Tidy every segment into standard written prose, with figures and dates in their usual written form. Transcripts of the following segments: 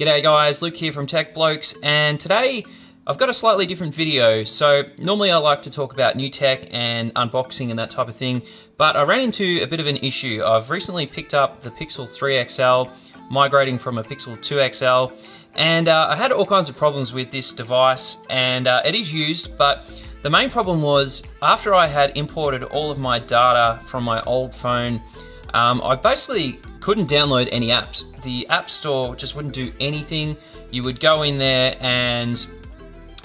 G'day guys, Luke here from Tech Blokes, and today I've got a slightly different video. So normally I like to talk about new tech and unboxing and that type of thing, but I ran into a bit of an issue. I've recently picked up the Pixel 3 XL, migrating from a Pixel 2 XL, and I had all kinds of problems with this device, and it is used, but the main problem was after I had imported all of my data from my old phone, I basically couldn't download any apps. The App Store just wouldn't do anything. You would go in there and,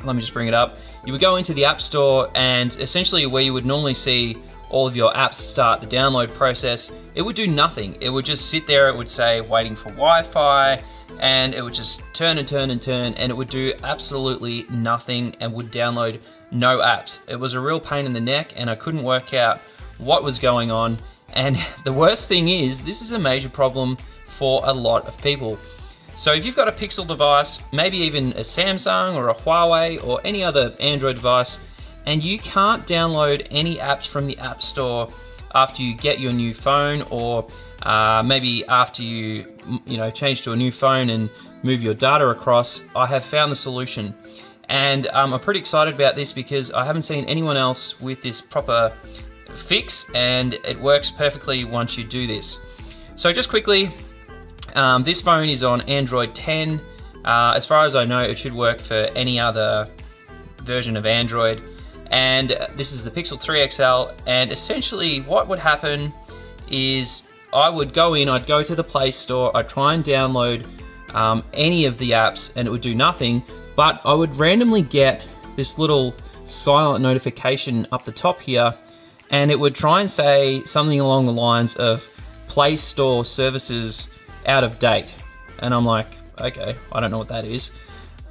let me just bring it up. You would go into the App Store and essentially where you would normally see all of your apps start the download process, it would do nothing. It would just sit there, it would say waiting for Wi-Fi, and it would just turn and turn and turn, and it would do absolutely nothing and would download no apps. It was a real pain in the neck and I couldn't work out what was going on. And the worst thing is, this is a major problem for a lot of people. So if you've got a Pixel device, maybe even a Samsung or a Huawei or any other Android device, and you can't download any apps from the App Store after you get your new phone, or maybe after you change to a new phone and move your data across, I have found the solution. And I'm pretty excited about this because I haven't seen anyone else with this proper fix, and it works perfectly once you do this. So just quickly, this phone is on Android 10. As far as I know, it should work for any other version of Android. And this is the Pixel 3 XL, and essentially what would happen is I would go in, I'd go to the Play Store, I'd try and download any of the apps and it would do nothing, but I would randomly get this little silent notification up the top here, and it would try and say something along the lines of Play Store services out of date. And I'm like, okay, I don't know what that is.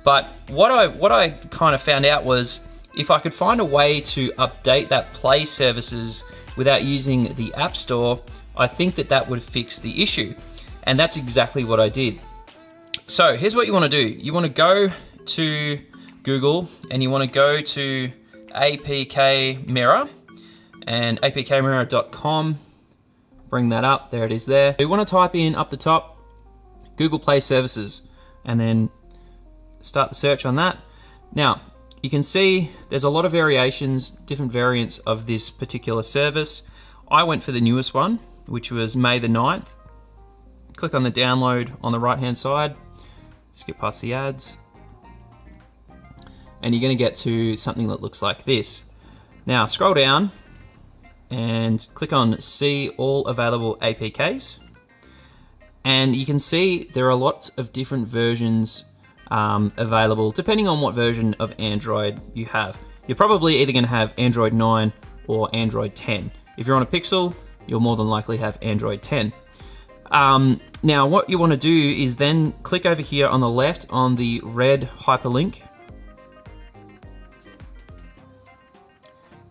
But what I kind of found out was if I could find a way to update that Play services without using the App Store, I think that would fix the issue. And that's exactly what I did. So here's what you want to do. You want to go to Google and you want to go to APK Mirror and apkmirror.com. Bring that up, there it is there. You want to type in up the top, Google Play Services, and then start the search on that. Now, you can see there's a lot of variations, different variants of this particular service. I went for the newest one, which was May the 9th. Click on the download on the right-hand side, skip past the ads, and you're gonna get to something that looks like this. Now, scroll down and click on see all available APKs, and you can see there are lots of different versions available depending on what version of Android you have. You're probably either going to have Android 9 or Android 10. If you're on a Pixel, you'll more than likely have Android 10. Now what you want to do is then click over here on the left on the red hyperlink,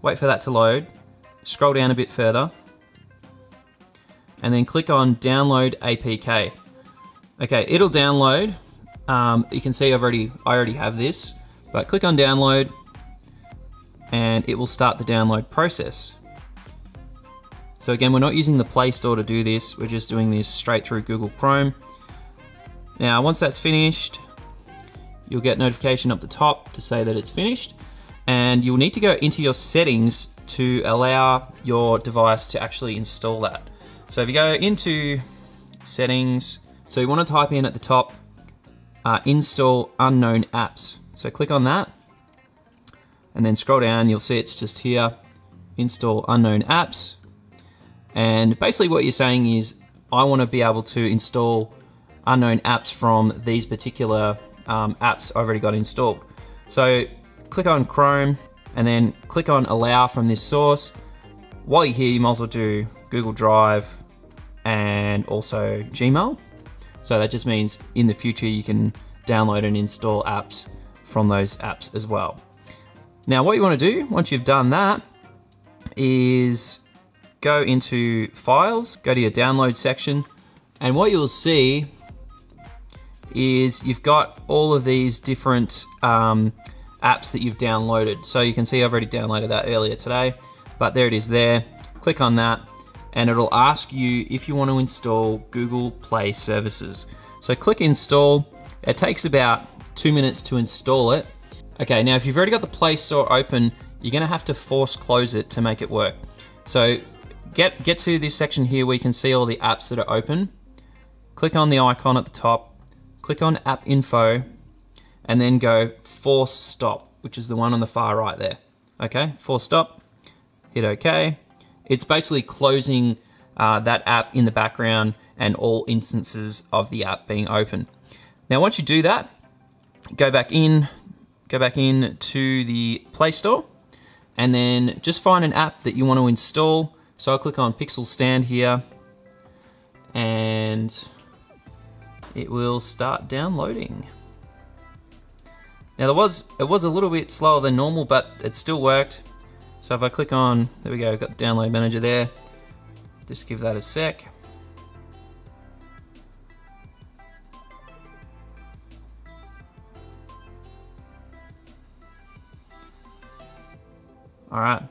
wait for that to load, scroll down a bit further, and then click on download APK. Okay, it'll download. You can see I already have this, but click on download and it will start the download process. So again, we're not using the Play Store to do this, we're just doing this straight through Google Chrome. Now once that's finished, you'll get notification up the top to say that it's finished, and you'll need to go into your settings to allow your device to actually install that. So if you go into settings, so you want to type in at the top, install unknown apps. So click on that, and then scroll down, you'll see it's just here, install unknown apps. And basically what you're saying is, I want to be able to install unknown apps from these particular apps I've already got installed. So click on Chrome, and then click on allow from this source. While you're here, you might as well do Google Drive and also Gmail. So that just means in the future you can download and install apps from those apps as well. Now what you want to do once you've done that is go into files, go to your download section, and what you'll see is you've got all of these different apps that you've downloaded. So you can see I've already downloaded that earlier today, but there it is there. Click on that and it'll ask you if you want to install Google Play Services. So click install, It takes about 2 minutes to install it. Okay, now if you've already got the Play Store open, you're gonna have to force close it to make it work. So get to this section here where you can see all the apps that are open. Click on the icon at the top, click on App Info, and then go Force Stop, which is the one on the far right there. Okay, Force Stop, hit OK. It's basically closing that app in the background and all instances of the app being open. Now once you do that, go back in to the Play Store, and then just find an app that you want to install. So I'll click on Pixel Stand here, and it will start downloading. Now it was a little bit slower than normal, but it still worked. So if I click on, there we go, got the download manager there. Just give that a sec. All right,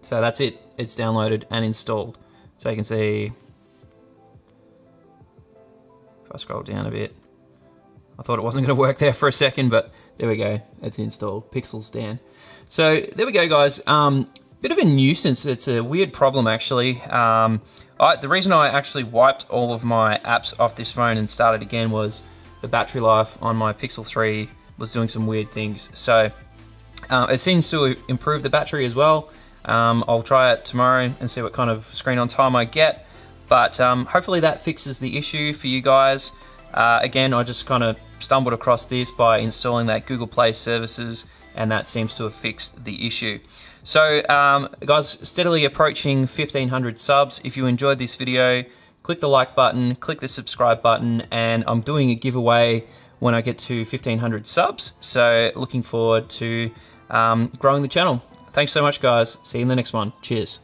so that's it. It's downloaded and installed. So you can see, if I scroll down a bit, I thought it wasn't going to work there for a second, but there we go. It's installed, Pixel Stand. So there we go, guys. Bit of a nuisance. It's a weird problem, actually. The reason I actually wiped all of my apps off this phone and started again was the battery life on my Pixel 3 was doing some weird things. So it seems to improve the battery as well. I'll try it tomorrow and see what kind of screen on time I get. But hopefully that fixes the issue for you guys. Again, I just kind of stumbled across this by installing that Google Play services, and that seems to have fixed the issue. So guys, steadily approaching 1,500 subs. If you enjoyed this video, click the like button, click the subscribe button, and I'm doing a giveaway when I get to 1,500 subs. So looking forward to growing the channel. Thanks so much, guys. See you in the next one. Cheers.